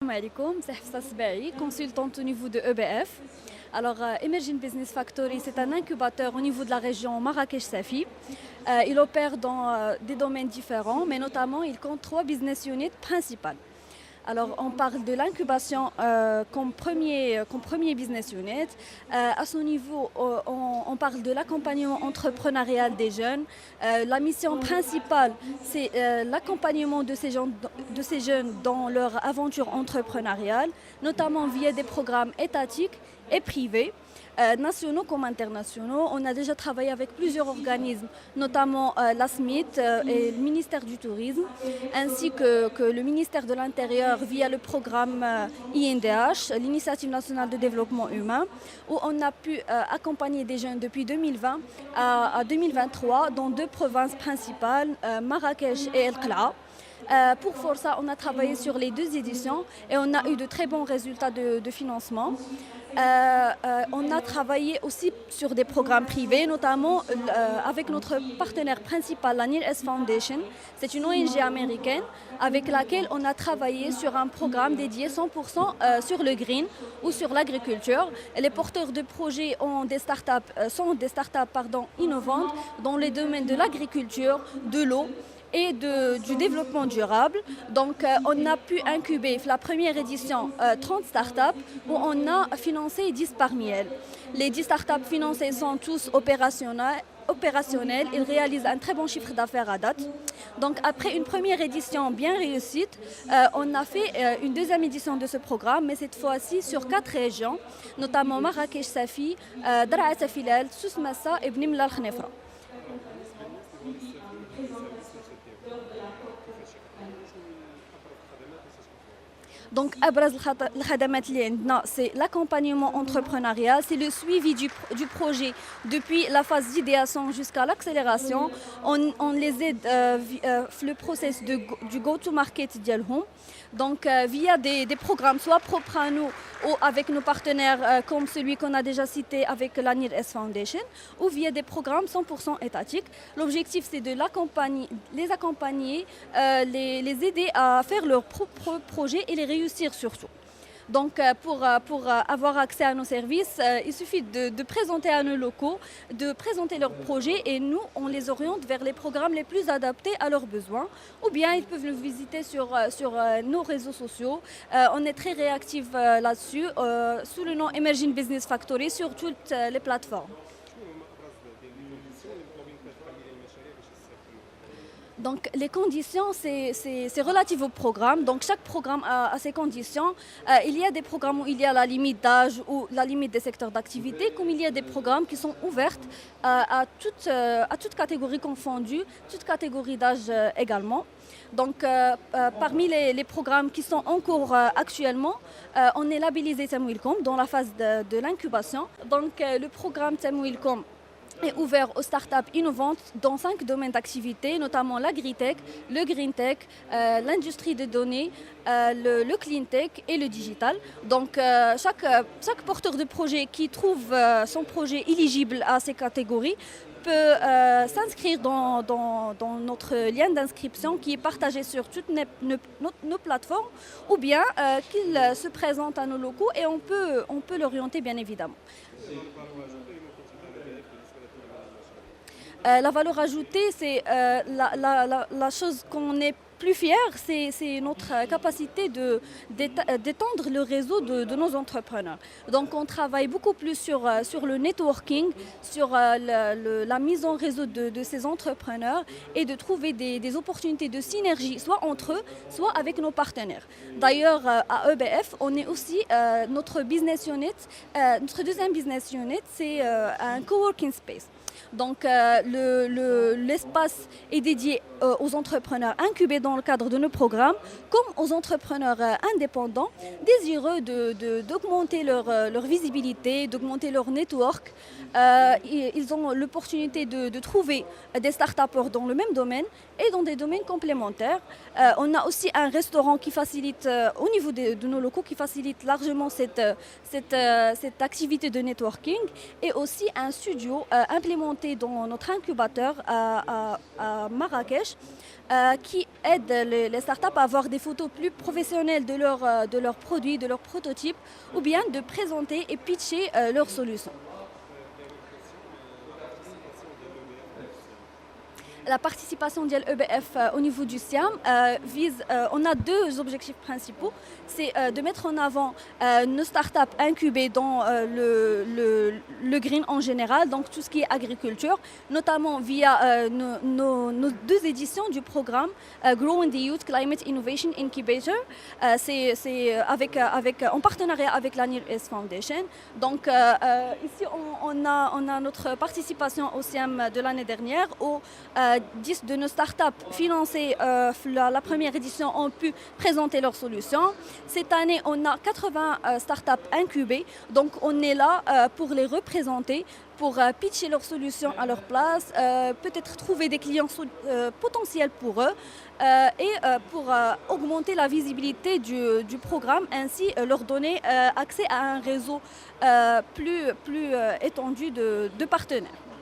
Assalamu alaikum, c'est Hafsa Sbahi, consultante au niveau de EBF. Alors, Emerging Business Factory, c'est un incubateur au niveau de la région Marrakech-Safi. Il opère dans des domaines différents, mais notamment, il compte 3 business units principales. Alors, on parle de l'incubation comme premier business unit. À ce niveau, on parle de l'accompagnement entrepreneurial des jeunes. La mission principale, c'est l'accompagnement de ces jeunes dans leur aventure entrepreneuriale, notamment via des programmes étatiques et privés. Nationaux comme internationaux. On a déjà travaillé avec plusieurs organismes, notamment la SMIT et le ministère du Tourisme, ainsi que le ministère de l'Intérieur via le programme INDH, l'Initiative nationale de développement humain, où on a pu accompagner des jeunes depuis 2020 à 2023 dans 2 provinces principales, Marrakech et El Qla. Pour Força, on a travaillé sur les 2 éditions et on a eu de très bons résultats de financement. On a travaillé aussi sur des programmes privés, notamment avec notre partenaire principal, la Nil S Foundation. C'est une ONG américaine avec laquelle on a travaillé sur un programme dédié 100% sur le green ou sur l'agriculture. Les porteurs de projets sont des startups innovantes dans les domaines de l'agriculture, de l'eau et du développement durable. Donc, on a pu incuber la première édition 30 startups où on a financé 10 parmi elles. Les 10 startups financées sont tous opérationnelles. Ils réalisent un très bon chiffre d'affaires à date. Donc, après une première édition bien réussie, on a fait une deuxième édition de ce programme, mais cette fois-ci sur 4 régions, notamment Marrakech, Safi, Draa Safilal, Souss Massa et Bni Mellal Khnefra. Donc, c'est l'accompagnement entrepreneurial, c'est le suivi du projet depuis la phase d'idéation jusqu'à l'accélération. On les aide le process du go-to-market d'Yalhom. Donc, via des programmes, soit propres à nous ou avec nos partenaires comme celui qu'on a déjà cité avec la Nil S Foundation, ou via des programmes 100% étatiques. L'objectif, c'est de les accompagner, les aider à faire leurs propres projets et les réussir surtout. Donc, pour avoir accès à nos services, il suffit de présenter à nos locaux, de présenter leurs projets et nous, on les oriente vers les programmes les plus adaptés à leurs besoins. Ou bien, ils peuvent nous visiter sur nos réseaux sociaux. On est très réactifs là-dessus, sous le nom Emerging Business Factory sur toutes les plateformes. Donc, les conditions, c'est relatif au programme. Donc, chaque programme a ses conditions. Il y a des programmes où il y a la limite d'âge ou la limite des secteurs d'activité, comme il y a des programmes qui sont ouverts à toute catégorie confondue, toute catégorie d'âge également. Donc, parmi les programmes qui sont en cours actuellement, on est labellisé Temwilcom dans la phase de l'incubation. Donc, le programme Temwilcom est ouvert aux startups innovantes dans 5 domaines d'activité, notamment l'agritech, le greentech, l'industrie des données, le cleantech et le digital. Donc, chaque porteur de projet qui trouve son projet éligible à ces catégories peut s'inscrire dans notre lien d'inscription qui est partagé sur toutes nos plateformes, ou bien qu'il se présente à nos locaux et on peut l'orienter bien évidemment. La valeur ajoutée, c'est la chose qu'on est plus fier, c'est notre capacité d'étendre le réseau de nos entrepreneurs. Donc on travaille beaucoup plus sur le networking, sur la mise en réseau de ces entrepreneurs et de trouver des opportunités de synergie, soit entre eux, soit avec nos partenaires. D'ailleurs, à EBF, on est aussi notre business unit, notre deuxième business unit, c'est un coworking space. Donc l'espace est dédié aux entrepreneurs incubés dans le cadre de nos programmes, comme aux entrepreneurs indépendants désireux d'augmenter leur visibilité, d'augmenter leur network. Ils ont l'opportunité de trouver des start-upers dans le même domaine et dans des domaines complémentaires. On a aussi un restaurant qui facilite, au niveau de nos locaux, qui facilite largement cette activité de networking, et aussi un studio implémenté implanté dans notre incubateur à Marrakech, qui aide les startups à avoir des photos plus professionnelles de leurs produits, de leurs prototypes, ou bien de présenter et pitcher leurs solutions. La participation de l'EBF au niveau du SIAM vise, on a deux objectifs principaux. C'est de mettre en avant nos startups incubées dans le green en général, donc tout ce qui est agriculture, notamment via nos deux éditions du programme Grow in the Youth Climate Innovation Incubator. C'est en partenariat avec la NIRS Foundation. Donc ici, on a notre participation au SIAM de l'année dernière où 10 de nos startups financées la première édition ont pu présenter leurs solutions. Cette année, on a 80 startups incubées, donc on est là pour les représenter, pour pitcher leurs solutions à leur place, peut-être trouver des clients potentiels pour eux et pour augmenter la visibilité du programme, ainsi leur donner accès à un réseau plus étendu de partenaires.